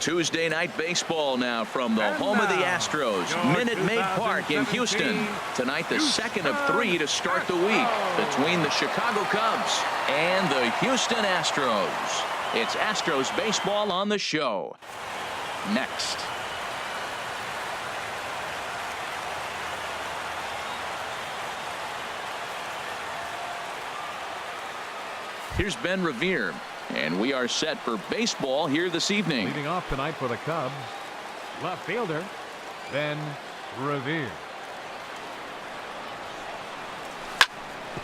Tuesday night baseball now from the home of the Astros, Minute Maid Park in Houston. Tonight, the second of 3 to start the week between the Chicago Cubs and the Houston Astros. It's Astros baseball on the show. Next. Here's Ben Revere, and we are set for baseball here this evening. Leading off tonight for the Cubs, left fielder Ben Revere.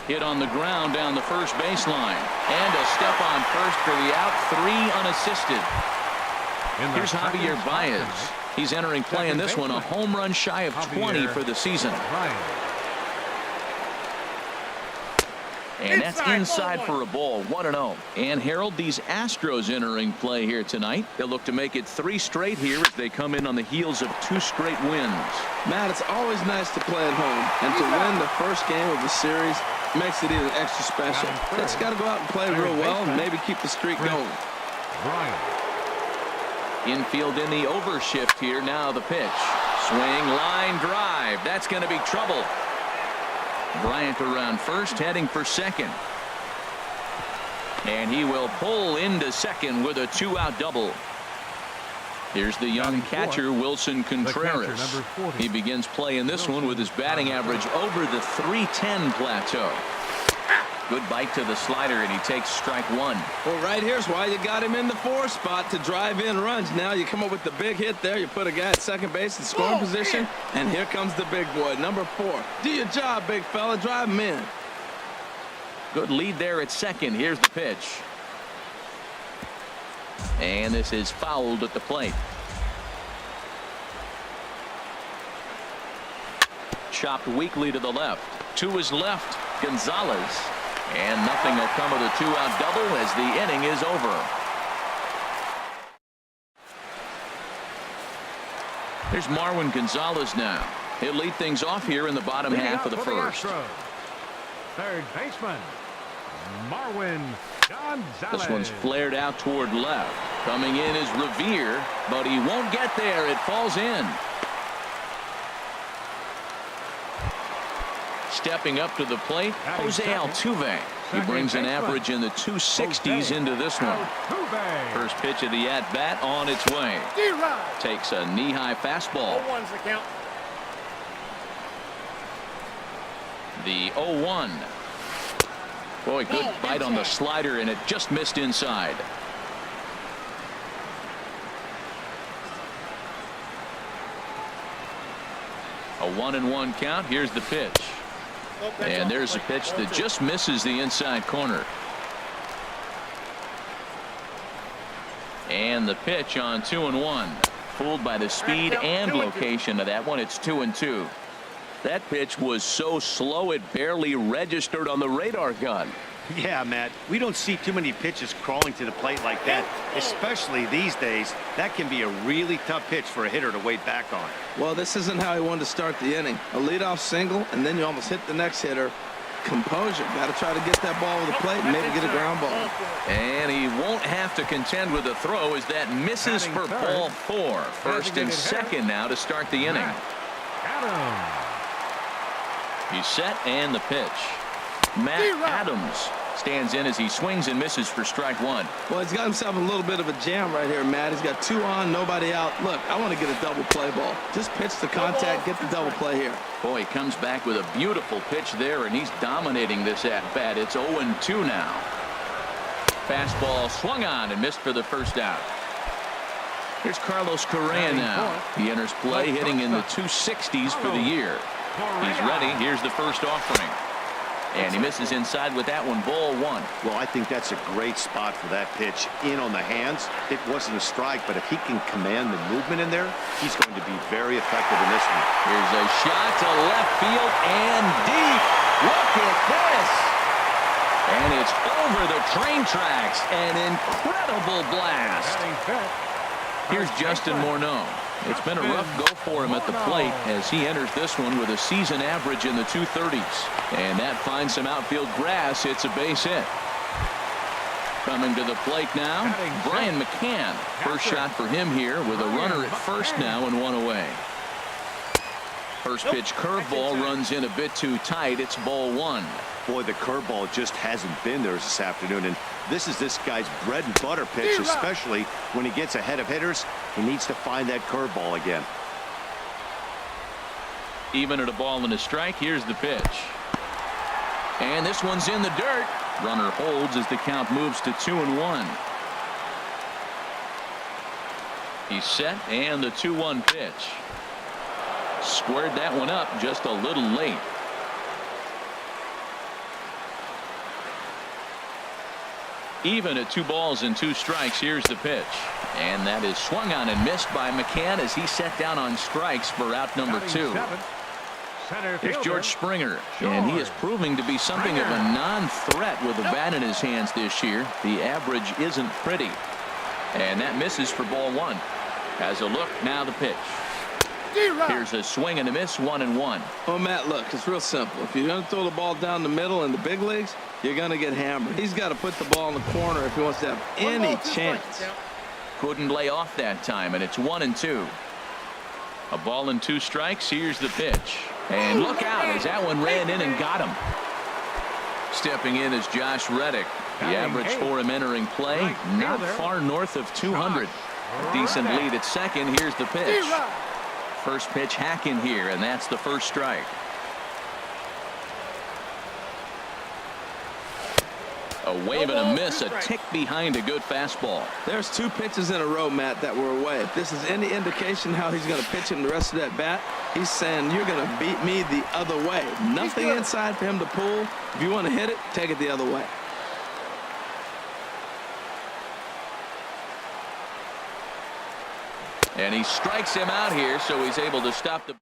Hit on the ground down the first baseline, and a step on first for the out, 3 unassisted. Here's Javier Baez. He's entering play in this one, a home run shy of 20 for the season. And that's inside for a ball, 1-0. And Harold, these Astros entering play here tonight. They'll look to make it 3 straight here as they come in on the heels of 2 straight wins. Matt, it's always nice to play at home, and to win the first game of the series makes it even extra special. Just got to go out and play real well and maybe keep the streak going. Infield in the overshift here. Now the pitch. Swing, line drive. That's going to be trouble. Bryant around first, heading for second. And he will pull into second with a 2-out double. Here's the young catcher, Wilson Contreras. He begins play in this one with his batting average over the .310 plateau. Good bite to the slider, and he takes strike 1. Well, right here's why you got him in the 4 spot to drive in runs. Now you come up with the big hit there. You put a guy at second base in scoring position, and here comes the big boy, number 4. Do your job, big fella. Drive him in. Good lead there at second. Here's the pitch. And this is fouled at the plate. Chopped weakly to the left. To his left, Gonzalez. And nothing will come of the 2-out double as the inning is over. Here's Marwin Gonzalez now. He'll lead things off here in the bottom half of the first. Third baseman, Marwin Gonzalez. This one's flared out toward left. Coming in is Revere, but he won't get there. It falls in. Stepping up to the plate, Jose Altuve. He brings an average in the 260s into this one. First pitch of the at-bat on its way. Takes a knee-high fastball. The 0-1. Boy, good bite on the slider, and it just missed inside. A 1-1 count. Here's the pitch. And there's a pitch that just misses the inside corner. And the pitch on 2-1. Fooled by the speed and location of that one. It's 2-2. That pitch was so slow it barely registered on the radar gun. Yeah, Matt, we don't see too many pitches crawling to the plate like that, especially these days. That can be a really tough pitch for a hitter to wait back on. Well, this isn't how he wanted to start the inning. A leadoff single, and then you almost hit the next hitter. Composure. Got to try to get that ball over the plate and maybe get a ground ball. And he won't have to contend with a throw as that misses for ball 4. First and second now to start the inning. He's set, and the pitch. Matt Adams stands in as he swings and misses for strike 1. Well, he's got himself a little bit of a jam right here, Matt. He's got 2 on, nobody out. Look, I want to get a double play ball. Just pitch the contact, get the double play here. Boy, he comes back with a beautiful pitch there, and he's dominating this at-bat. It's 0-2 now. Fastball swung on and missed for the first out. Here's Carlos Correa now. He enters play hitting in the 260s for the year. He's ready. Here's the first offering. And he misses inside with that one, ball 1. Well, I think that's a great spot for that pitch. In on the hands. It wasn't a strike, but if he can command the movement in there, he's going to be very effective in this one. Here's a shot to left field and deep. Look at this. And it's over the train tracks. An incredible blast. Here's Justin Morneau. It's been a rough go for him at the plate as he enters this one with a season average in the 230s. And that finds some outfield grass. It's a base hit. Coming to the plate now, Brian McCann. First shot for him here with a runner at first now and one away. First pitch curveball runs in a bit too tight. It's ball one. Boy, the curveball just hasn't been there this afternoon, and this is this guy's bread and butter pitch, especially when he gets ahead of hitters. He needs to find that curveball again. Even at a ball and a strike, here's the pitch. And this one's in the dirt. Runner holds as the count moves to 2-1. He's set, and the 2-1 pitch. Squared that one up just a little late. Even at 2 balls and 2 strikes, here's the pitch. And that is swung on and missed by McCann as he set down on strikes for out number 2. Here's George Springer, and he is proving to be something of a non-threat with a bat in his hands this year. The average isn't pretty. And that misses for ball 1. As a look, now the pitch. Here's a swing and a miss, 1-1. Well, Matt, look, it's real simple. If you're going to throw the ball down the middle in the big leagues, you're going to get hammered. He's got to put the ball in the corner if he wants to have any chance. Couldn't lay off that time, and it's 1-2. A ball and 2 strikes. Here's the pitch. And look out as that one ran in and got him. Stepping in is Josh Reddick. The average for him entering play, not far north of 200. A decent lead at second. Here's the pitch. First pitch hack in here, and that's the first strike. A wave and a miss, a tick behind a good fastball. There's 2 pitches in a row, Matt, that were away. If this is any indication how he's going to pitch him the rest of that bat, he's saying you're going to beat me the other way. Nothing inside for him to pull. If you want to hit it, take it the other way. And he strikes him out here, so he's able to stop the.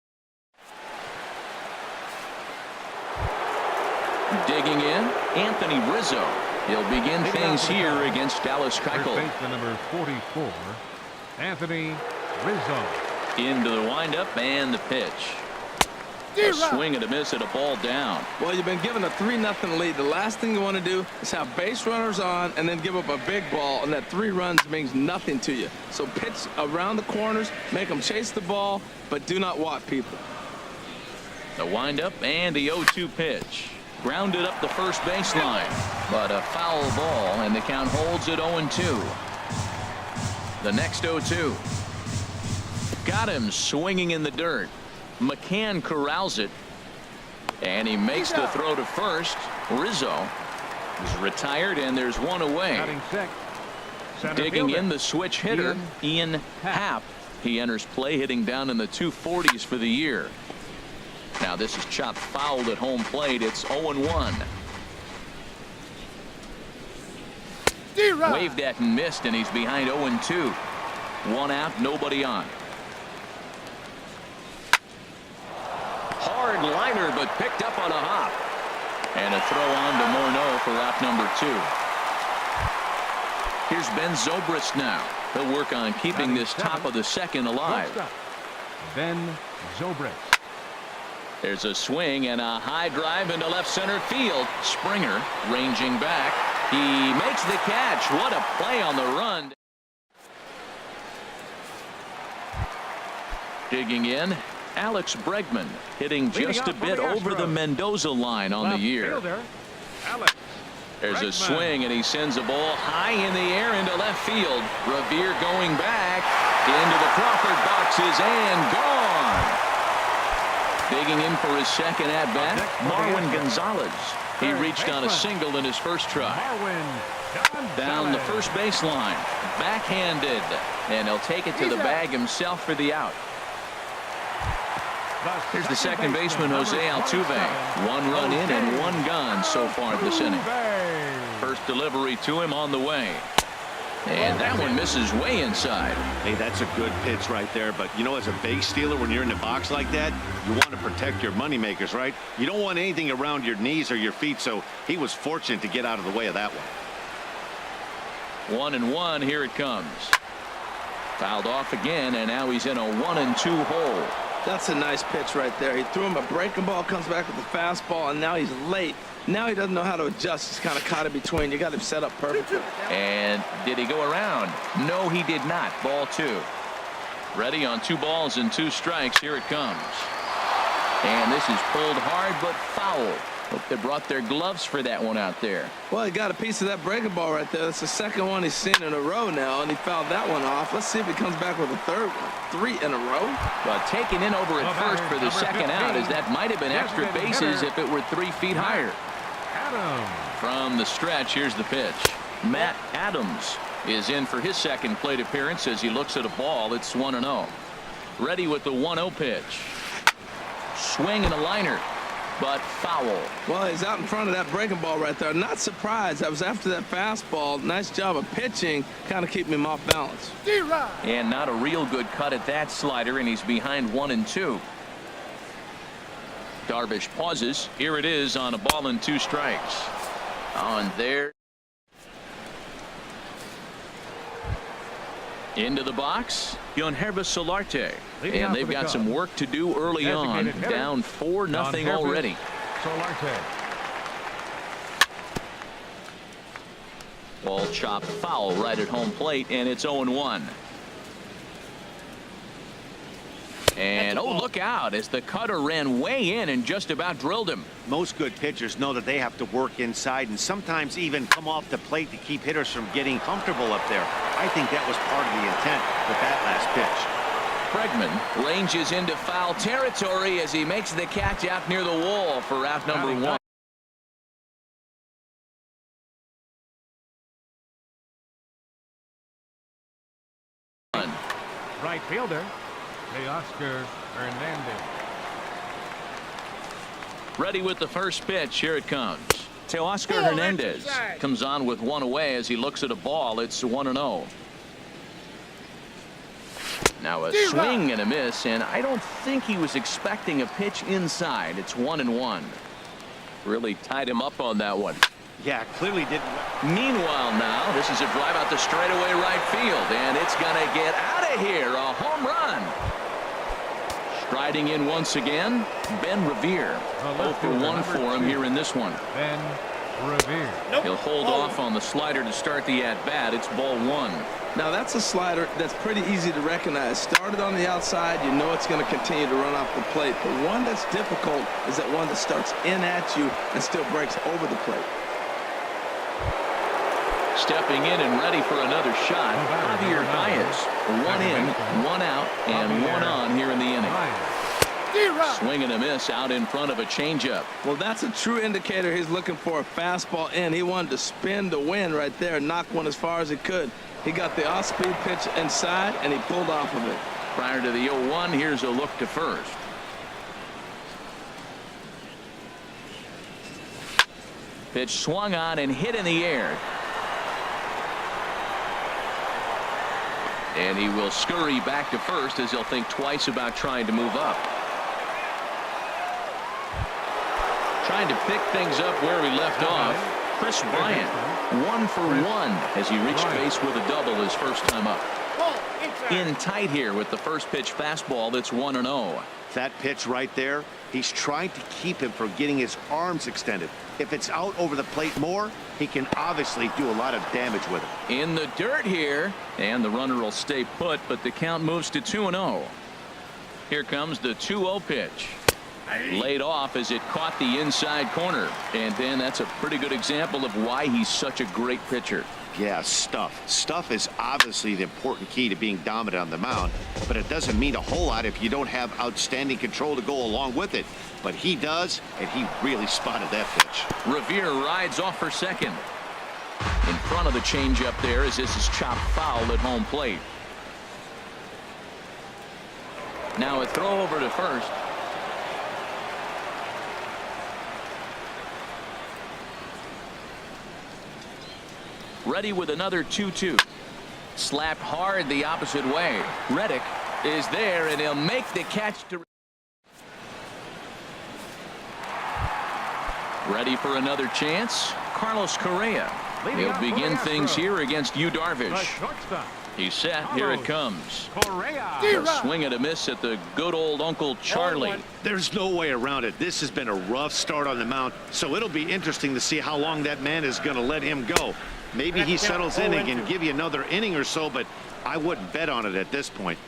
Digging in, Anthony Rizzo. He'll begin things here against Dallas Keuchel. Baseman number 44, Anthony Rizzo. Into the windup and the pitch. A swing and a miss at a ball down. Well, you've been given a 3-0 lead. The last thing you want to do is have base runners on and then give up a big ball, and that 3 runs means nothing to you. So pitch around the corners, make them chase the ball, but do not walk people. The windup and the 0-2 pitch. Grounded up the first baseline, but a foul ball, and the count holds at 0-2. The next 0-2. Got him swinging in the dirt. McCann corrals it, and he makes the throw to first. Rizzo is retired, and there's one away. Digging in the switch hitter, Ian Happ. He enters play hitting down in the 240s for the year. Now this is chopped foul at home plate. It's 0-1. Waved at and missed, and he's behind 0-2. 1 out, nobody on. Hard liner, but picked up on a hop. And a throw on to Morneau for out number 2. Here's Ben Zobrist now. He'll work on keeping this top of the second alive. Ben Zobrist. There's a swing and a high drive into left center field. Springer ranging back. He makes the catch. What a play on the run. Digging in, Alex Bregman hitting just a bit over the Mendoza line on the year. There's a swing, and he sends a ball high in the air into left field. Revere going back into the Crawford boxes and gone. Digging in for his second at-bat, Marwin Gonzalez. He reached on a single in his first try. Down the first baseline, backhanded, and he'll take it to the bag himself for the out. Here's the second baseman, Jose Altuve. 1 run in and 1 gone so far this inning. First delivery to him on the way. And that one misses way inside. Hey, that's a good pitch right there. But, you know, as a base stealer, when you're in the box like that, you want to protect your moneymakers, right? You don't want anything around your knees or your feet, so he was fortunate to get out of the way of that one. 1-1, here it comes. Fouled off again, and now he's in a 1-2 hole. That's a nice pitch right there. He threw him a breaking ball, comes back with a fastball, and now he's late. Now he doesn't know how to adjust. He's kind of caught in between. You got him set up perfectly. And did he go around? No, he did not. Ball 2. Ready on 2 balls and 2 strikes. Here it comes. And this is pulled hard but foul. Hope they brought their gloves for that one out there. Well, he got a piece of that breaking ball right there. That's the second one he's seen in a row now, and he fouled that one off. Let's see if he comes back with a third one. 3 in a row. But taken in over at first for the second out, as that might have been extra bases if it were 3 feet higher. From the stretch, here's the pitch. Matt Adams is in for his second plate appearance as he looks at a ball. It's 1-0. Ready with the 1-0 pitch. Swing and a liner, but foul. Well, he's out in front of that breaking ball right there. Not surprised. That was after that fastball. Nice job of pitching, kind of keeping him off balance. And not a real good cut at that slider, and he's behind 1-2. Darvish pauses. Here it is on a ball and 2 strikes. On there. Into the box, Yonherba Solarte. And they've got some work to do early on. Down 4-0 already. Solarte. Ball chopped foul right at home plate, and it's 0-1. And oh, look out as the cutter ran way in and just about drilled him. Most good pitchers know that they have to work inside and sometimes even come off the plate to keep hitters from getting comfortable up there. I think that was part of the intent with that last pitch. Bregman ranges into foul territory as he makes the catch out near the wall for out number 1. Right fielder, Oscar Hernandez. Ready with the first pitch. Here it comes. Teoscar Hernandez comes on with 1 away as he looks at a ball. It's 1-0. Now a swing and a miss, and I don't think he was expecting a pitch inside. It's 1-1. Really tied him up on that one. Yeah, clearly didn't. Meanwhile, now this is a drive out to straightaway right field, and it's gonna get out of here. A home run. Striding in once again, Ben Revere. 0 for 1 for him here in this one. Ben Revere. He'll hold off on the slider to start the at-bat. It's ball 1. Now that's a slider that's pretty easy to recognize. Started on the outside, you know it's going to continue to run off the plate. The one that's difficult is that one that starts in at you and still breaks over the plate. Stepping in and ready for another shot, Javier Baez. 1 in, 1 out, and 1 on here in the inning. Swing and a miss out in front of a changeup. Well, that's a true indicator he's looking for a fastball in. He wanted to spin the wind right there, knock one as far as he could. He got the off-speed pitch inside, and he pulled off of it. Prior to the 0-1, here's a look to first. Pitch swung on and hit in the air. And he will scurry back to first as he'll think twice about trying to move up. Trying to pick things up where he left off. Chris Bryant, 1 for 1 as he reached base with a double his first time up. In tight here with the first pitch fastball. That's 1-0. That pitch right there, he's trying to keep him from getting his arms extended. If it's out over the plate more, he can obviously do a lot of damage with it. In the dirt here, and the runner will stay put, but the count moves to 2-0. Here comes the 2-0 pitch. Laid off as it caught the inside corner. And Ben, that's a pretty good example of why he's such a great pitcher. Yeah, stuff. Stuff is obviously the important key to being dominant on the mound, but it doesn't mean a whole lot if you don't have outstanding control to go along with it. But he does, and he really spotted that pitch. Revere rides off for second. In front of the changeup there as this is chopped foul at home plate. Now a throw over to first. Ready with another 2-2. Slapped hard the opposite way. Reddick is there, and he'll make the catch to. Ready for another chance. Carlos Correa Leading He'll off for the begin things Astros, here against Yu the Darvish. shortstop, He's set. Here it comes. Correa. A swing and a miss at the good old Uncle Charlie. There's no way around it. This has been a rough start on the mound, so it'll be interesting to see how long that man is going to let him go. Maybe he settles in and can give you another inning or so, but I wouldn't bet on it at this point.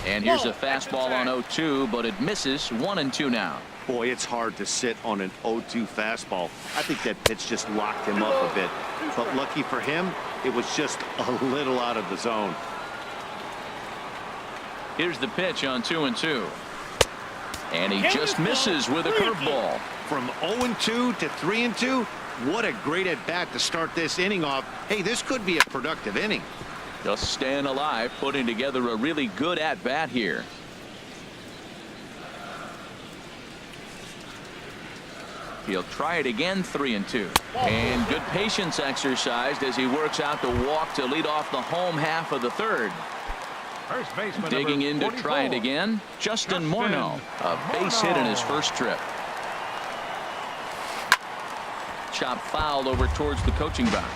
And here's a fastball on 0-2, but it misses. 1-2 now. Boy, it's hard to sit on an 0-2 fastball. I think that pitch just locked him up a bit. But lucky for him, it was just a little out of the zone. Here's the pitch on 2-2. And he just misses with a curveball. From 0-2 to 3-2, what a great at-bat to start this inning off. Hey, this could be a productive inning. Just staying alive, putting together a really good at-bat here. He'll try it again, 3-2. And good patience exercised as he works out the walk to lead off the home half of the third. First baseman Digging in number to try it 44. again, Justin Morneau. A base hit in his first trip. Chop fouled over towards the coaching box.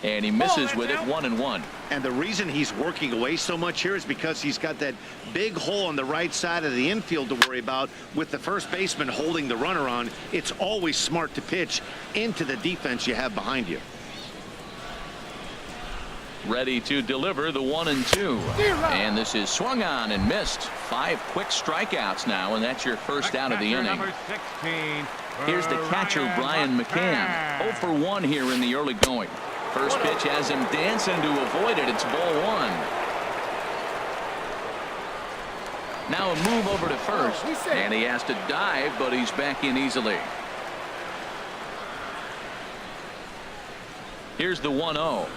And he misses with it, 1-1. And the reason he's working away so much here is because he's got that big hole on the right side of the infield to worry about with the first baseman holding the runner on. It's always smart to pitch into the defense you have behind you. Ready to deliver the 1-2. And this is swung on and missed. 5 quick strikeouts now, and that's your first out of the Catcher inning. number 16, Here's the catcher, Brian McCann. 0 for 1 here in the early going. First pitch has him dancing to avoid it. It's ball 1. Now a move over to first, and he has to dive, but he's back in easily. Here's the 1-0.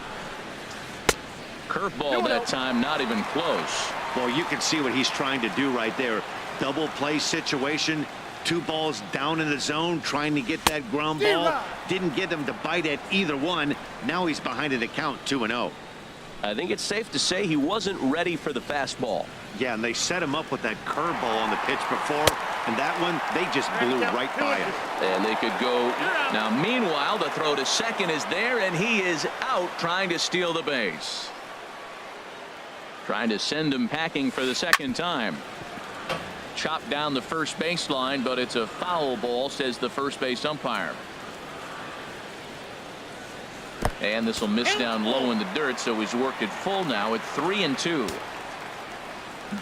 Curveball that time, not even close. Well, you can see what he's trying to do right there. Double play situation. 2 balls down in the zone, trying to get that ground ball. Didn't get him to bite at either one. Now he's behind in the count, 2-0. I think it's safe to say he wasn't ready for the fastball. Yeah, and they set him up with that curveball on the pitch before, and that one, they just blew right by him. And they could go. Now, meanwhile, the throw to second is there, and he is out trying to steal the base. Trying to send him packing for the second time. Chopped down the first baseline, but it's a foul ball, says the first base umpire. And this will miss down low in the dirt, so he's worked it full now at 3-2.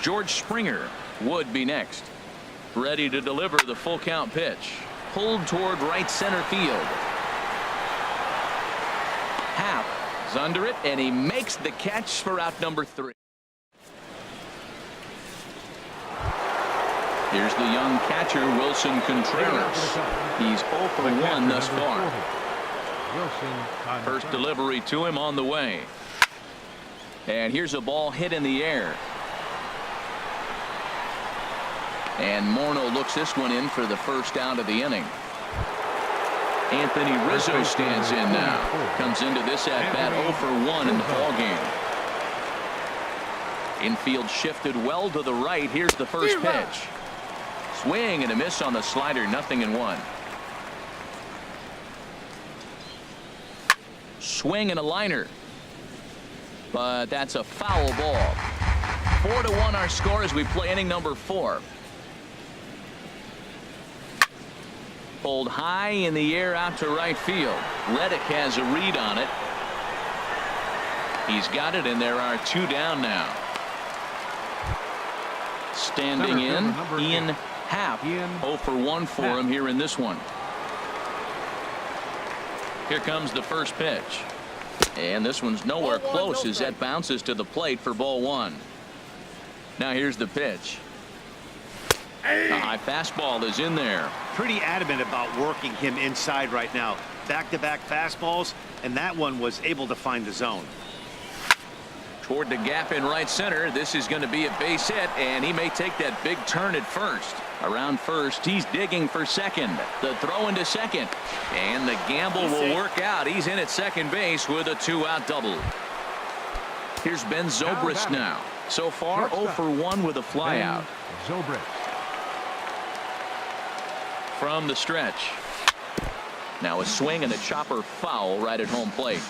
George Springer would be next. Ready to deliver the full count pitch. Pulled toward right center field. Happ is under it, and he makes the catch for out number 3. Here's the young catcher, Wilson Contreras. He's 0 for 1 thus far. First delivery to him on the way. And here's a ball hit in the air. And Morneau looks this one in for the first out of the inning. Anthony Rizzo stands in now. Comes into this at bat 0 for 1 in the ballgame. Infield shifted well to the right. Here's the first pitch. Swing and a miss on the slider, 0-1. Swing and a liner. But that's a foul ball. 4-1 our score as we play inning number 4. Pulled high in the air out to right field. Reddick has a read on it. He's got it, and there are 2 down now. Standing in, Ian Happ. 0 for 1 for him here in this one. Here comes the first pitch. And this one's nowhere close as that bounces to the plate for ball 1. Now here's the pitch. The high fastball is in there. Pretty adamant about working him inside right now. Back-to-back fastballs, and that one was able to find the zone. Toward the gap in right center. This is going to be a base hit, and he may take that big turn at first. Around first, he's digging for second. The throw into second, and the gamble will work out. He's in at second base with a 2-out double. Here's Ben Zobrist now. So far, 0 for 1 with a flyout. Zobrist. From the stretch. Now a swing and a chopper foul right at home plate.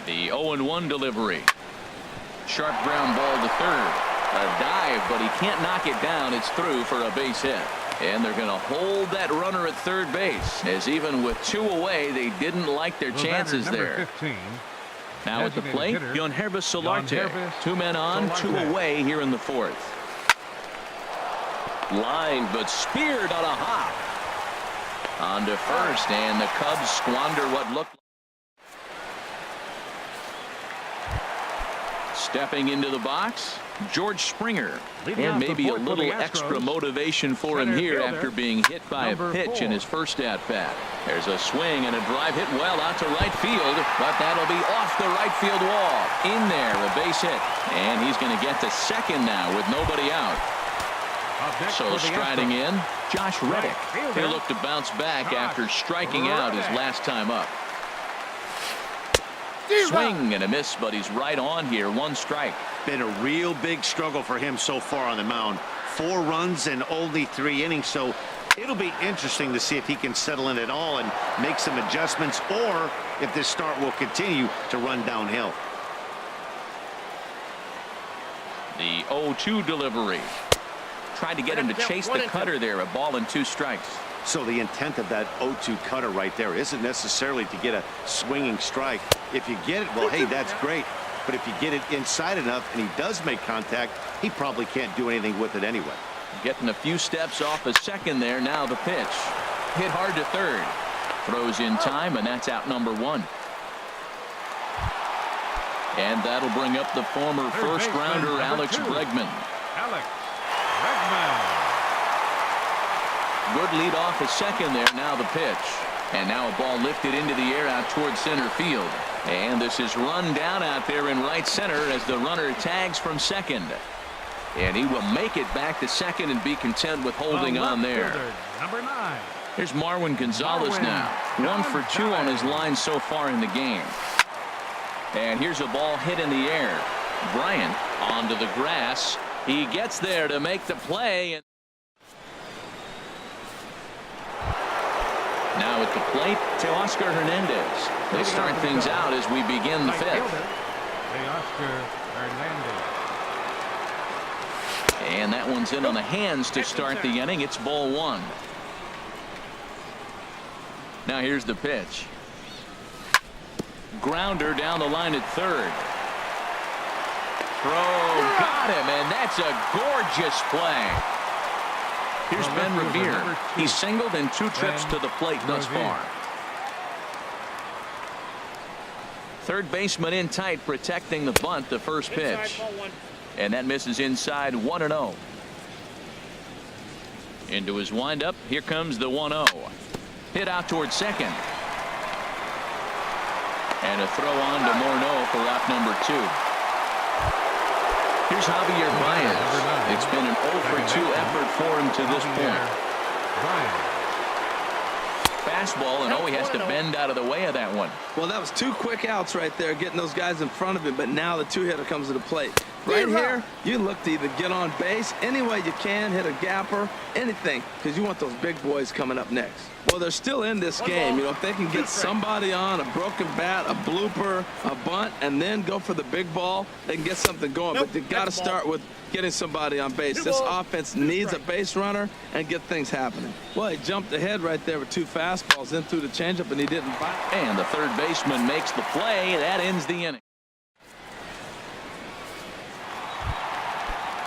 The 0-1 delivery. Sharp ground ball to third. A dive, but he can't knock it down. It's through for a base hit. And they're going to hold that runner at third base, as even with 2 away, they didn't like their chances there. 15, now at the plate, Yonhervis Solarte. 2 men on, 2 away here in the 4th. Line, but speared on a hop. On to first, and the Cubs squander what looked like. Stepping into the box, George Springer. And maybe a little extra motivation for him here after being hit by a pitch in his first at-bat. There's a swing and a drive hit well out to right field, but that'll be off the right field wall. In there, a base hit. And he's going to get to second now with nobody out. So striding in, Josh Reddick. He'll look to bounce back after striking out his last time up. Swing and a miss, but he's right on here. 1 strike. Been a real big struggle for him so far on the mound. 4 runs and only 3 innings, so it'll be interesting to see if he can settle in at all and make some adjustments, or if this start will continue to run downhill. The 0-2 delivery. Tried to get him to chase the cutter there. A ball and 2 strikes. So the intent of that 0-2 cutter right there isn't necessarily to get a swinging strike. If you get it, well, hey, that's great. But if you get it inside enough and he does make contact, he probably can't do anything with it anyway. Getting a few steps off a second there. Now the pitch. Hit hard to third. Throws in time, and that's out number 1. And that'll bring up the former first-rounder Alex Bregman. Alex Bregman. Good lead off a second there. Now the pitch. And now a ball lifted into the air out towards center field. And this is run down out there in right center as the runner tags from second. And he will make it back to second and be content with holding on there. Number 9. Here's Marwin Gonzalez now. 1 for 2 on his line so far in the game. And here's a ball hit in the air. Bryant onto the grass. He gets there to make the play. Now at the plate, Teoscar Hernandez. They start things out as we begin the 5th. Teoscar Hernandez. And that one's in on the hands to start the inning. It's ball 1. Now here's the pitch. Grounder down the line at third. Throw got him, and that's a gorgeous play. Here's Ben Revere. He's singled in 2 trips to the plate thus far. Third baseman in tight, protecting the bunt, the first pitch. And that misses inside. 1-0. Into his windup. Here comes the 1-0. Hit out towards second. And a throw on to Morneau for out number 2. Here's Javier Baez. It's been an 0 for 2 effort for him to this point. Fastball, and he has to bend out of the way of that one. Well, that was 2 quick outs right there, getting those guys in front of him, but now the 2-hitter comes to the plate. Right here, you look to either get on base any way you can, hit a gapper, anything, because you want those big boys coming up next. Well, they're still in this game. You know, if they can get somebody on, a broken bat, a blooper, a bunt, and then go for the big ball, they can get something going. But they got to start with getting somebody on base. This offense needs a base runner and get things happening. Well, he jumped ahead right there with 2 fastballs, in through the changeup, and he didn't bite. And the third baseman makes the play. That ends the inning.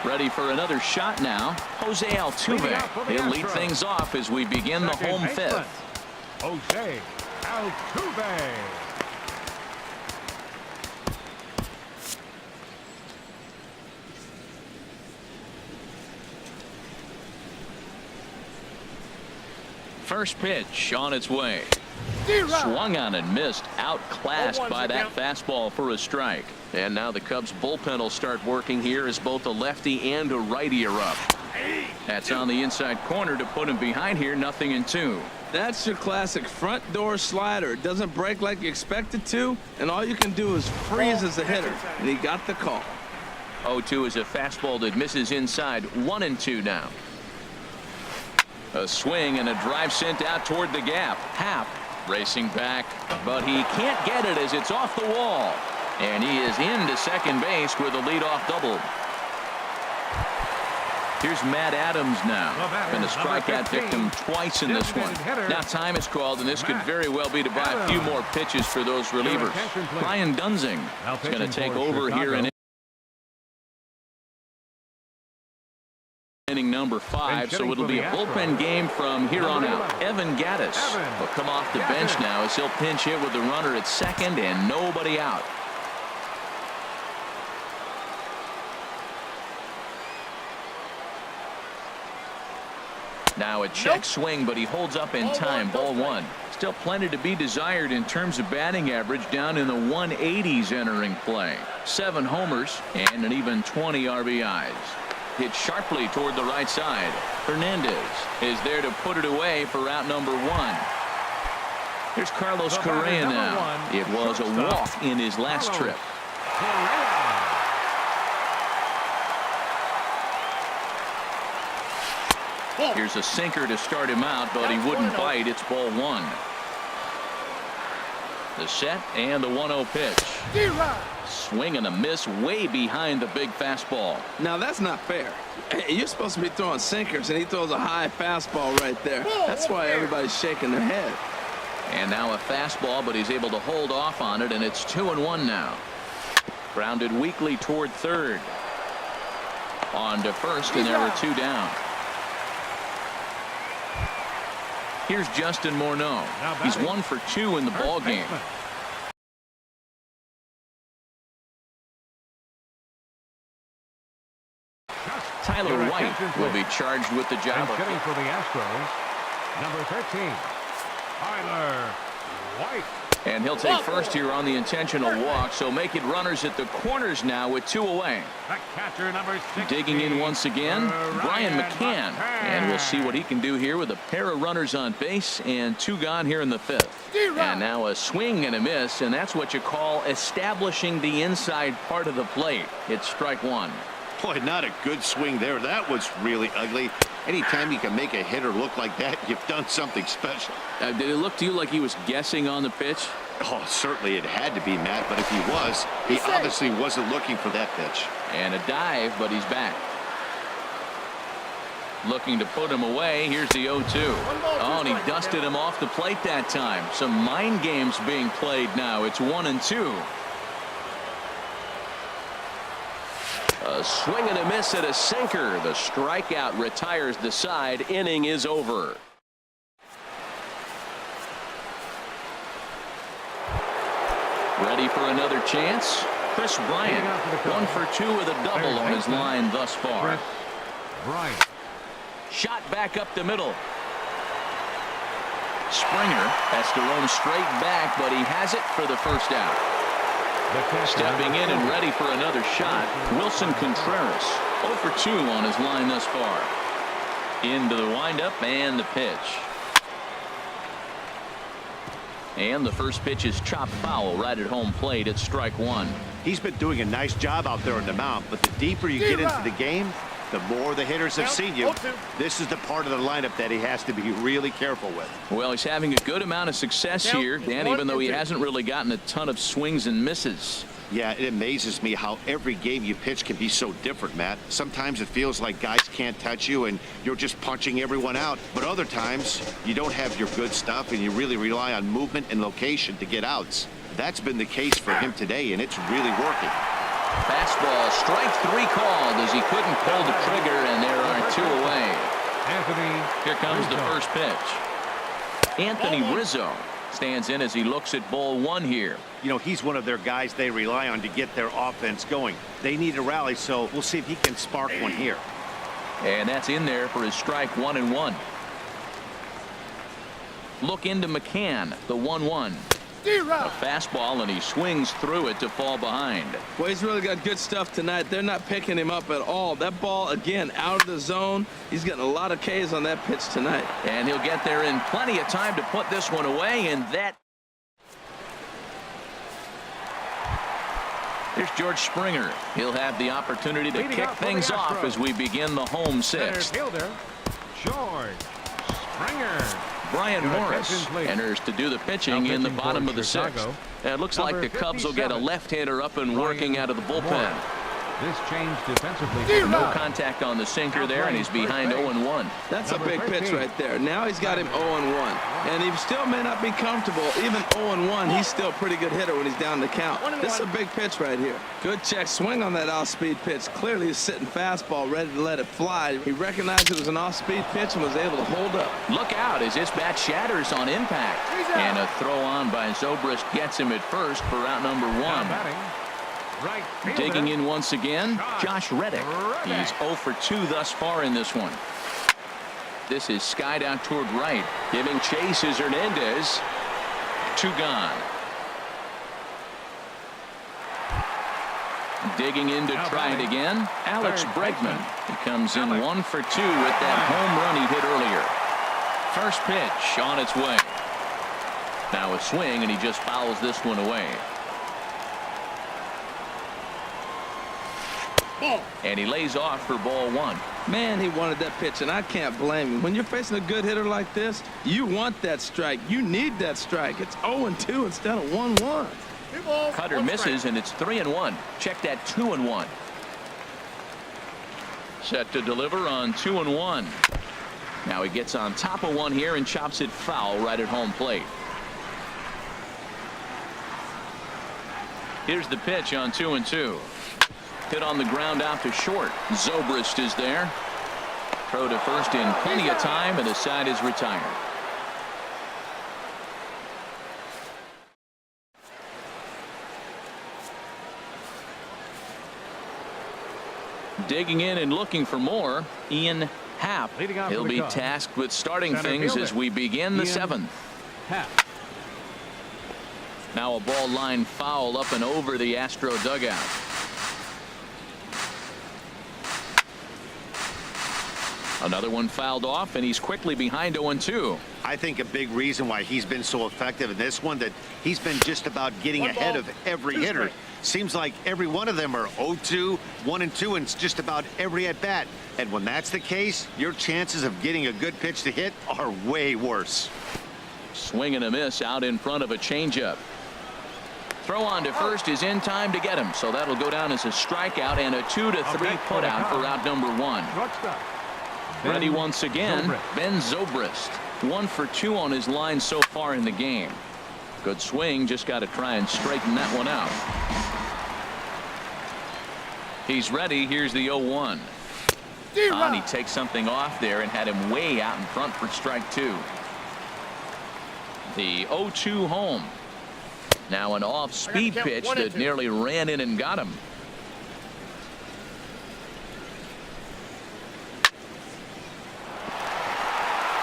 Ready for another shot now. Jose Altuve. He'll lead things off as we begin the home 5th. Jose Altuve. First pitch on its way. Swung on and missed. Outclassed by that fastball for a strike. And now the Cubs bullpen will start working here as both a lefty and a righty are up. That's on the inside corner to put him behind here. 0-2. That's your classic front door slider. It doesn't break like you expect it to, and all you can do is freeze as a hitter. And he got the call. 0-2 is a fastball that misses inside. 1-2 now. A swing and a drive sent out toward the gap. Happ racing back, but he can't get it as it's off the wall. And he is into second base with a leadoff double. Here's Matt Adams now. Been a strikeout victim twice in this one. Now time is called, and this could very well be to buy a few more pitches for those relievers. Brian Dunzing is going to take over here in inning number 5, so it'll be a bullpen game from here on out. Evan Gattis will come off the bench now as he'll pinch hit with the runner at second and nobody out. Now a check swing, but he holds up in time. Ball 1. Still plenty to be desired in terms of batting average, down in the 180s entering play. 7 homers and an even 20 RBIs. Hit sharply toward the right side. Hernandez is there to put it away for out number 1. Here's Carlos Correa now. It was a walk in his last trip. Here's a sinker to start him out, but he wouldn't bite. It's ball 1. The set and the 1-0 pitch. Swing and a miss way behind the big fastball. Now that's not fair. You're supposed to be throwing sinkers, and he throws a high fastball right there. That's why everybody's shaking their head. And now a fastball, but he's able to hold off on it, and it's 2-1 now. Grounded weakly toward third. On to first, and there were 2 down. Here's Justin Morneau. He's 1 for 2 in the ball game. Tyler White will be charged with the job. Hitting for the Astros, number 13, Tyler White. And he'll take first here on the intentional walk, so make it runners at the corners now with 2 away. The catcher, number 16, digging in once again, Brian McCann. And we'll see what he can do here with a pair of runners on base and 2 gone here in the 5th. And now a swing and a miss, and that's what you call establishing the inside part of the plate. It's strike 1. Boy, not a good swing there. That was really ugly. Anytime you can make a hitter look like that, you've done something special. Did it look to you like he was guessing on the pitch? Oh, certainly it had to be, Matt, but if he was, he obviously wasn't looking for that pitch. And a dive, but he's back. Looking to put him away. Here's the 0-2. Oh, and he dusted him off the plate that time. Some mind games being played now. It's 1-2. A swing and a miss at a sinker. The strikeout retires the side. Inning is over. Ready for another chance? Chris Bryant, 1 for 2 with a double on his line thus far. Bryant. Shot back up the middle. Springer has to roam straight back, but he has it for the first out. Stepping in and ready for another shot, Wilson Contreras. 0 for 2 on his line thus far. Into the windup and the pitch. And the first pitch is chopped foul right at home plate. It's strike 1. He's been doing a nice job out there on the mound, but the deeper you get into the game, the more the hitters have seen you. This is the part of the lineup that he has to be really careful with. Well, he's having a good amount of success here, Dan, even though he hasn't really gotten a ton of swings and misses. Yeah, it amazes me how every game you pitch can be so different, Matt. Sometimes it feels like guys can't touch you and you're just punching everyone out. But other times you don't have your good stuff and you really rely on movement and location to get outs. That's been the case for him today, and it's really working. Fastball, strike 3 called as he couldn't pull the trigger, and there are 2 away. Here comes the first pitch. Anthony Rizzo stands in as he looks at ball 1 here. You know, he's one of their guys they rely on to get their offense going. They need a rally, so we'll see if he can spark one here. And that's in there for his strike 1-1. Look into McCann, the 1-1. A fastball, and he swings through it to fall behind. Well, he's really got good stuff tonight. They're not picking him up at all. That ball, again, out of the zone. He's getting a lot of Ks on that pitch tonight. And he'll get there in plenty of time to put this one away, and that. Here's George Springer. He'll have the opportunity to kick things off as we begin the home sixth. Fielder, George Springer. Brian Morris enters to do the pitching in the bottom of the sixth. It looks like the Cubs will get a left-hander up and working out of the bullpen. This change defensively. No contact on the sinker there, and he's behind 0-1. That's a big pitch right there. Now he's got him 0-1. And he still may not be comfortable. Even 0-1, he's still a pretty good hitter when he's down the count. This is a big pitch right here. Good check swing on that off-speed pitch. Clearly he's sitting fastball, ready to let it fly. He recognized it was an off-speed pitch and was able to hold up. Look out as this bat shatters on impact. And a throw on by Zobrist gets him at first for out number 1. Right Digging in once again, Josh Reddick. He's 0 for 2 thus far in this one. This is skied out toward right. Giving chase is Hernandez. 2 gone. Digging in to try it again, Alex Bregman. He comes in 1 for 2 with that home run he hit earlier. First pitch on its way. Now a swing, and he just fouls this one away. And he lays off for ball 1. Man, he wanted that pitch, and I can't blame him. When you're facing a good hitter like this, you want that strike. You need that strike. It's 0-2 instead of 1-1. Cutter misses, and it's 3-1. Check that 2-1. Set to deliver on 2-1. Now he gets on top of one here and chops it foul right at home plate. Here's the pitch on 2-2. Hit on the ground out to short. Zobrist is there. Throw to first in plenty of time, and the side is retired. Digging in and looking for more, Ian Happ. He'll be tasked with starting things as we begin the 7th. Now a ball line foul up and over the Astro dugout. Another one fouled off, and he's quickly behind 0-2. I think a big reason why he's been so effective in this one, that he's been just about getting ahead of every hitter. Seems like every one of them are 0-2, 1-2, and just about every at bat. And when that's the case, your chances of getting a good pitch to hit are way worse. Swing and a miss out in front of a changeup. Throw on to first is in time to get him, so that'll go down as a strikeout and a 2-3 putout for out number 1. Ready once again, Ben Zobrist. 1 for 2 on his line so far in the game. Good swing, just got to try and straighten that one out. He's ready. Here's the 0-1. And he takes something off there and had him way out in front for strike 2. The 0-2 home. Now an off-speed pitch that nearly ran in and got him.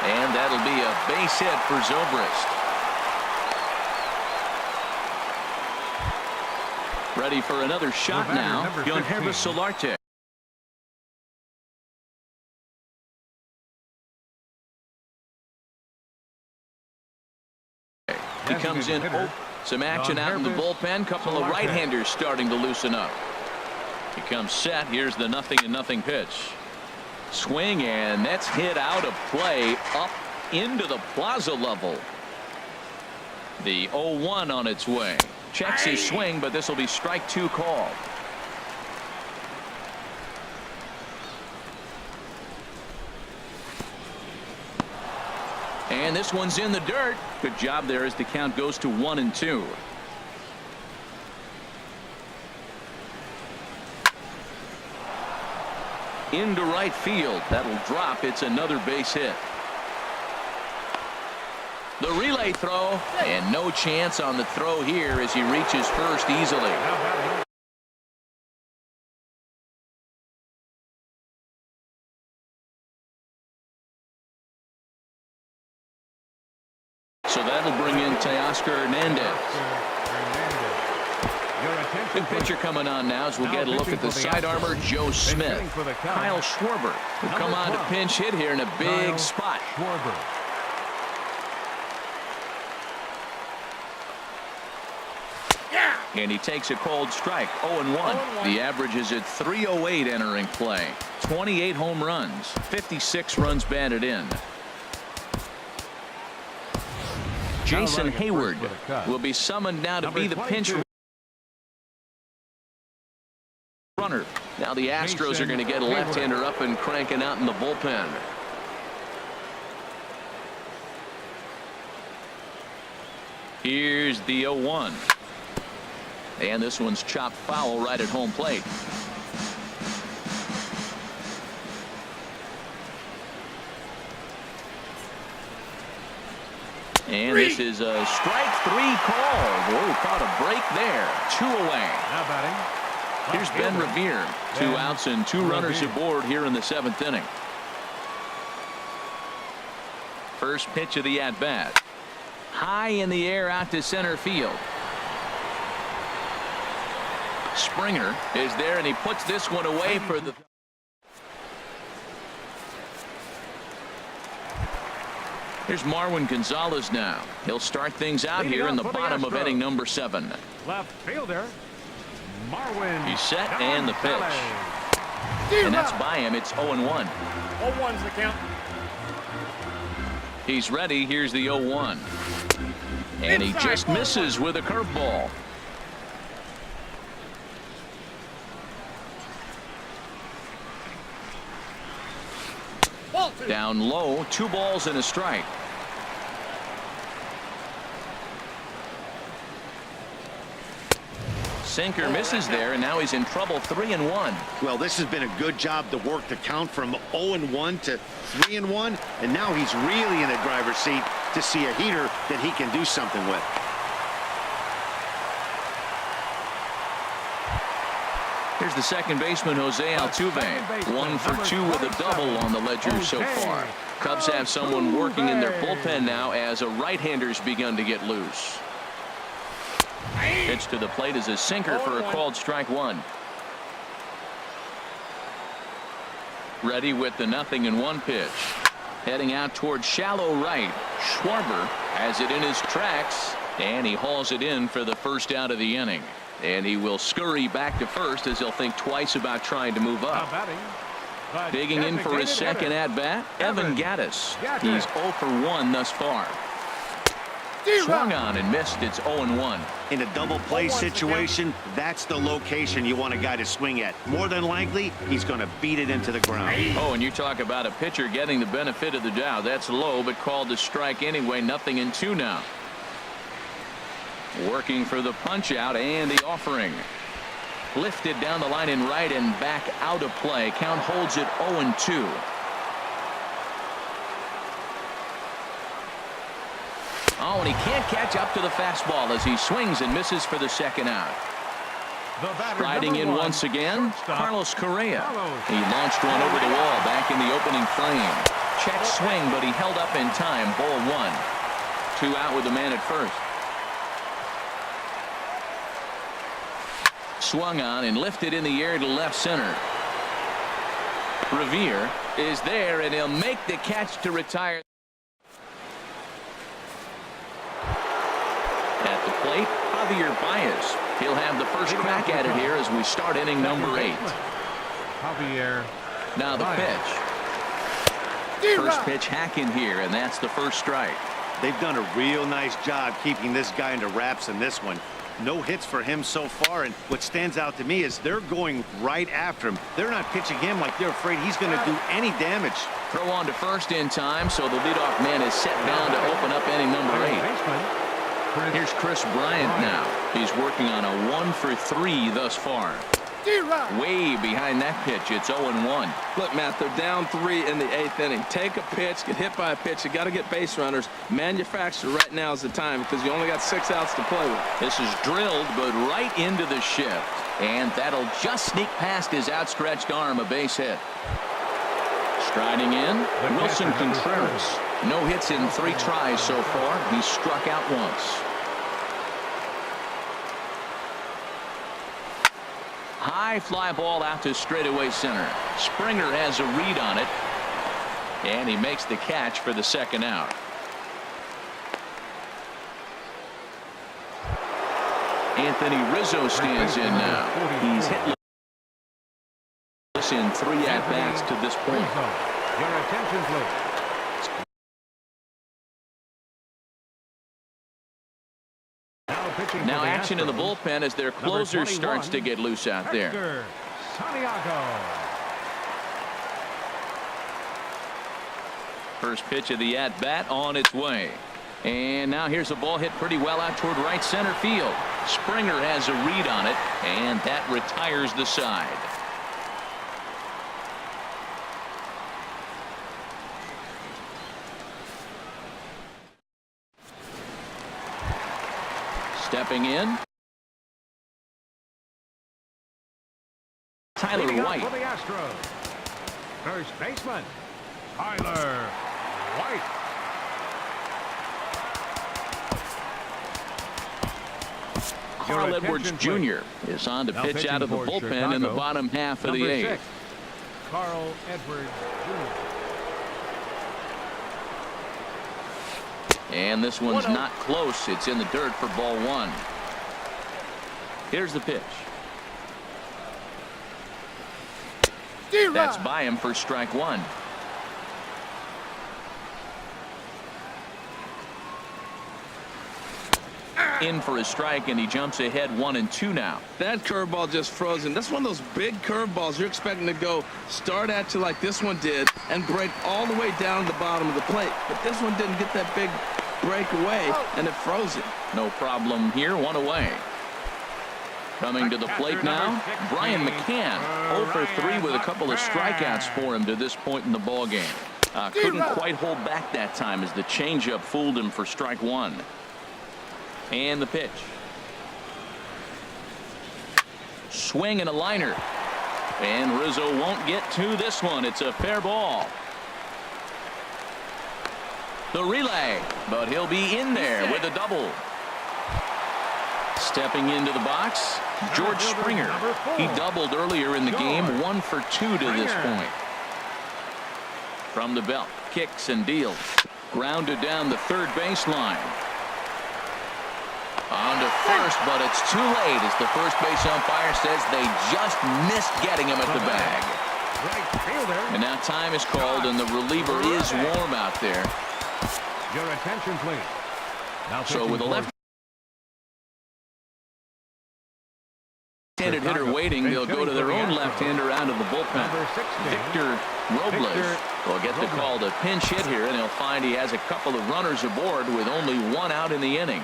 And that'll be a base hit for Zobrist. Ready for another shot now. Yonhervis Solarte. He comes in. Some action out in the bullpen. Couple of right-handers starting to loosen up. He comes set. Here's the 0-0 pitch. Swing, and that's hit out of play up into the plaza level. The 0-1 on its way. Checks his swing, but this will be strike 2 called. And this one's in the dirt. Good job there as the count goes to 1-2. Into right field. That'll drop. It's another base hit. The relay throw, and no chance on the throw here as he reaches first easily. So that'll bring in Teoscar Hernandez. The pitcher coming on now as we'll get a look at the side armor, Joe Smith. Kyle Schwarber will come on to pinch hit here in a big spot. And he takes a cold strike, 0-1. The average is at 308 entering play. 28 home runs, 56 runs batted in. Jason Hayward will be summoned now to be the pinch runner. Now the Astros are going to get a left-hander up and cranking out in the bullpen. Here's the 0-1. And this one's chopped foul right at home plate. And this is a strike 3 call. Whoa, caught a break there. 2 away. Now batting. Here's Ben Revere. 2 outs and 2 runners aboard here in the 7th inning. First pitch of the at-bat. High in the air out to center field. Springer is there, and he puts this one away for the... Here's Marwin Gonzalez now. He'll start things out here in the bottom of inning number 7. Left fielder, Marwin. He's set, and the pitch. And that's by him. It's 0-1. 0-1's the count. He's ready. Here's the 0-1. And he just misses with a curveball. Down low, 2 balls and a strike. Sinker misses there, and now he's in trouble. 3-1. Well, this has been a good job to work the count from 0-1 to 3-1, and now he's really in a driver's seat to see a heater that he can do something with. Here's the second baseman, Jose Altuve. 1 for 2 with a double on the ledger so far. Cubs have someone working in their bullpen now as a right-hander's begun to get loose. Pitch to the plate is a sinker for a called strike 1. Ready with the 0-1 pitch. Heading out towards shallow right. Schwarber has it in his tracks, and he hauls it in for the first out of the inning. And he will scurry back to first as he'll think twice about trying to move up. Digging in for his second at-bat, Evan Gattis. He's 0 for 1 thus far. Swung on and missed. It's 0-1. In a double play situation, that's the location you want a guy to swing at. More than likely, he's going to beat it into the ground. Oh, and you talk about a pitcher getting the benefit of the doubt. That's low, but called to strike anyway. 0-2 now. Working for the punch out and the offering. Lifted down the line in right and back out of play. Count holds it 0-2. Oh, and he can't catch up to the fastball as he swings and misses for the second out. Striding in once again, Carlos Correa. He launched one over the wall back in the opening frame. Check swing, but he held up in time. Ball 1. 2 out with the man at first. Swung on and lifted in the air to left center. Revere is there, and he'll make the catch to retire. At the plate, Javier Baez. He'll have the first crack at it here as we start inning number 8. Javier. Now the pitch. First pitch hacking here, and that's the first strike. They've done a real nice job keeping this guy into wraps in this one. No hits for him so far, and what stands out to me is they're going right after him. They're not pitching him like they're afraid he's going to do any damage. Throw on to first in time, so the leadoff man is set down to open up inning number 8. Here's Chris Bryant now. He's working on a 1 for 3 thus far. Way behind that pitch. It's 0-1. Look, Matt, they're down 3 in the 8th inning. Take a pitch, get hit by a pitch. You got to get base runners. Manufacture right now is the time because you only got 6 outs to play with. This is drilled, but right into the shift. And that'll just sneak past his outstretched arm, a base hit. Striding in, Wilson Contreras. No hits in 3 tries so far. He's struck out once. High fly ball out to straightaway center. Springer has a read on it, and he makes the catch for the second out. Anthony Rizzo stands in now. He's hit in 3 at-bats to this point. Your attention, please. Now action in the bullpen as their closer starts to get loose out there. First pitch of the at-bat on its way. And now here's a ball hit pretty well out toward right center field. Springer has a read on it, and that retires the side. Stepping in, Tyler White. For the Astros. First baseman, Tyler White. Carl Edwards Jr. is on to pitch out of the bullpen in the bottom half of the 8th. Carl Edwards Jr. And this one's not close. It's in the dirt for ball 1. Here's the pitch. That's by him for strike 1. In for a strike, and he jumps ahead 1-2 now. That curveball just frozen. That's one of those big curveballs you're expecting to go start at you like this one did and break all the way down to the bottom of the plate. But this one didn't get that big break away, and it froze it. No problem here. 1 away. Coming to the plate now, Brian McCann. 0 for 3 with a couple of strikeouts for him to this point in the ball game. Couldn't quite hold back that time as the changeup fooled him for strike 1. And the pitch. Swing and a liner. And Rizzo won't get to this one. It's a fair ball. The relay, but he'll be in there with a double. Stepping into the box, George Springer. He doubled earlier in the game, 1 for 2 to this point. From the belt, kicks and deals. Grounded down the third baseline. On to first, but it's too late as the first base umpire says they just missed getting him at the bag. And now time is called, and the reliever is warm out there. Your attention, please. Now so with a left-handed hitter waiting, they'll go to their own left-hander out of the bullpen. Victor Robles will get the call to pinch hit here, and he'll find he has a couple of runners aboard with only 1 out in the inning.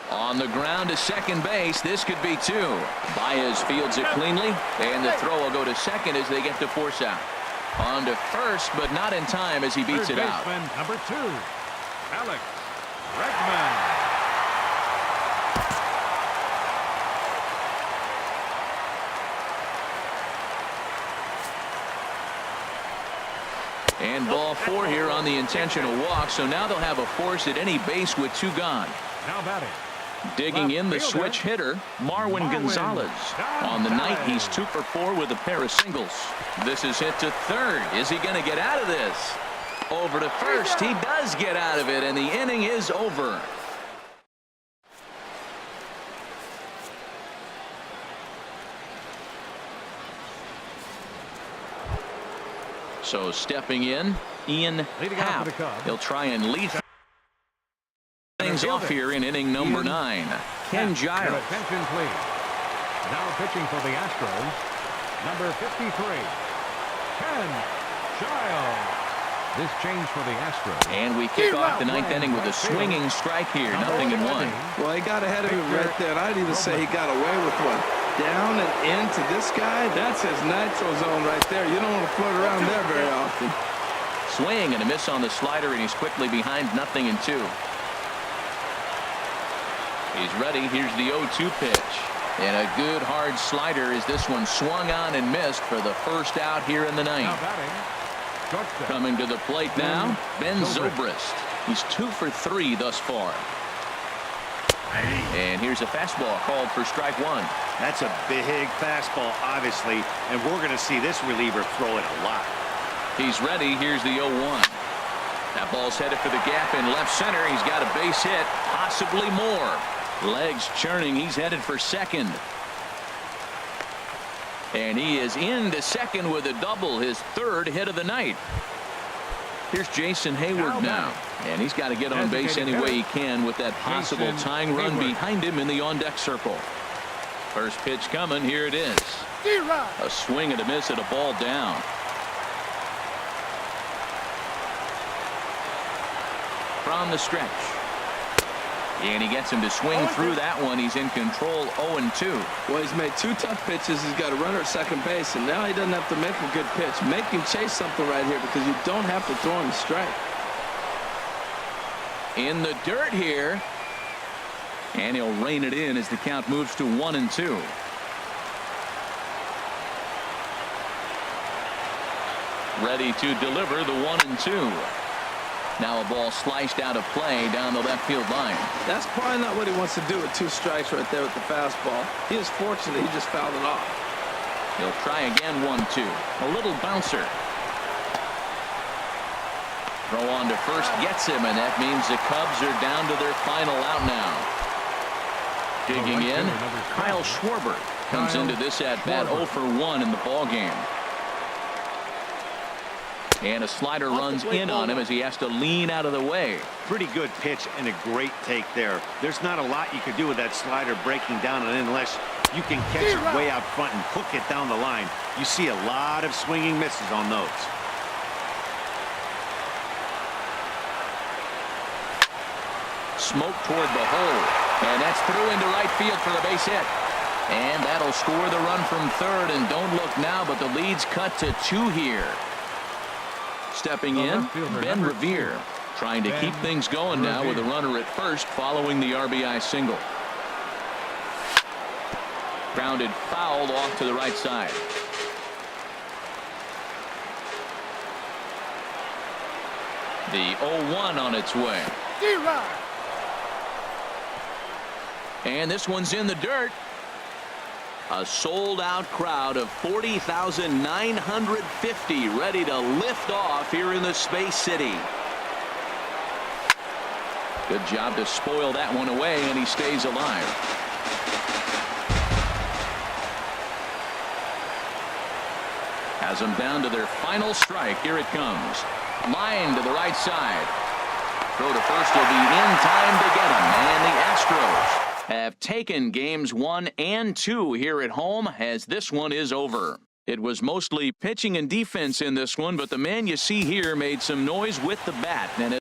On the ground to second base. This could be 2. Baez fields it cleanly, and the throw will go to second as they get to force out. On to first, but not in time as he beats it out. Number 2, Alex Bregman. And ball 4 here on the intentional walk, so now they'll have a force at any base with 2 gone. Now batting. Digging in the switch hitter, Marwin Gonzalez. On the night, he's 2 for 4 with a pair of singles. This is hit to third. Is he going to get out of this? Over to first. He does get out of it, and the inning is over. So stepping in, Ian Happ. He'll try and lead things off here in inning number 9. Ken Giles. Your attention, please. Now pitching for the Astros, number 53, Ken Giles. This change for the Astros. And we kick off the 9th inning with a swinging strike here. 0-1. Well, he got ahead of him right there. And I'd even say he got away with one. Down and into this guy, that's his nitro zone right there. You don't want to float around there very often. Swing and a miss on the slider, and he's quickly behind 0-2. He's ready. Here's the 0-2 pitch. And a good hard slider as this one swung on and missed for the first out here in the Now ninth. batting, shortstop. Coming to the plate now, Ben Zobrist. He's 2 for 3 thus far. And here's a fastball called for strike one. That's a big fastball, obviously, and we're going to see this reliever throw it a lot. He's ready. Here's the 0-1. That ball's headed for the gap in left center. He's got a base hit, possibly more. Legs churning. He's headed for second. And he is into second with a double, his 3rd hit of the night. Here's Jason Hayward now. And he's got to get on base any way he can with that possible tying run behind him in the on-deck circle. First pitch coming. Here it is. A swing and a miss at a ball down. From the stretch. And he gets him to swing through that one. He's in control, 0-2. Well, he's made 2 tough pitches. He's got a runner at second base, and now he doesn't have to make a good pitch. Make him chase something right here because you don't have to throw him a strike. In the dirt here. And he'll rein it in as the count moves to 1-2. Ready to deliver the 1-2. Now a ball sliced out of play down the left field line. That's probably not what he wants to do with 2 strikes right there with the fastball. He is fortunate he just fouled it off. He'll try again, 1-2. A little bouncer. Throw on to first gets him, and that means the Cubs are down to their final out now. Digging in, Kyle Schwarber comes into this at-bat 0 for 1 in the ballgame. And a slider runs in on him as he has to lean out of the way. Pretty good pitch and a great take there. There's not a lot you could do with that slider breaking down and in unless you can catch it way out front and hook it down the line. You see a lot of swinging misses on those. Smoke toward the hole. And that's through into right field for the base hit. And that'll score the run from third. And don't look now, but the lead's cut to 2 here. Stepping in, Ben Revere, trying to keep things going now with a runner at first following the RBI single. Grounded foul off to the right side. The 0-1 on its way. And this one's in the dirt. A sold-out crowd of 40,950 ready to lift off here in the Space City. Good job to spoil that one away, and he stays alive. Has them down to their final strike. Here it comes. Line to the right side. Throw to first will be in time to get him. And the Astros have taken games 1 and 2 here at home as this one is over. It was mostly pitching and defense in this one, but the man you see here made some noise with the bat. And